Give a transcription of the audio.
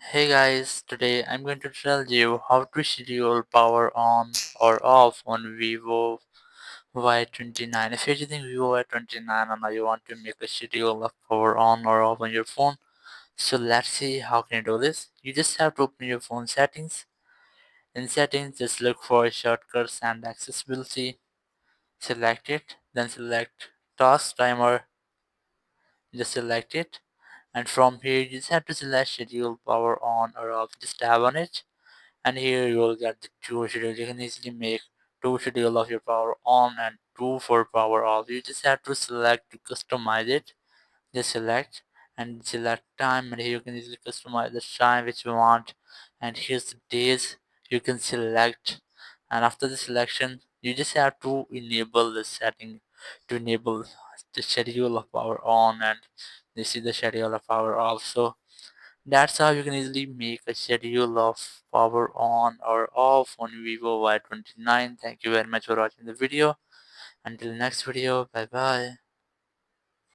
Hey guys, today I'm going to tell you how to schedule power on or off on Vivo Y29. If you're using Vivo Y29 and you want to make a schedule of power on or off on your phone, so let's see how can you do this. You just have to open your phone settings. In settings, just look for shortcuts and accessibility. Select it, then select task timer. Just select it, and from here you just have to select schedule power on or off. Just tap on it. And here you will get the two schedule. You can easily make two schedule of your power on and two for power off. You just have to select to customize it. Just select and select time, and here you can easily customize the time which you want. And here's the days you can select. And after the selection, you just have to enable the setting to enable the schedule of power on, and this is the schedule of power off. So that's how you can easily make a schedule of power on or off on Vivo Y29. Thank you very much for watching the video. Until next video, bye bye.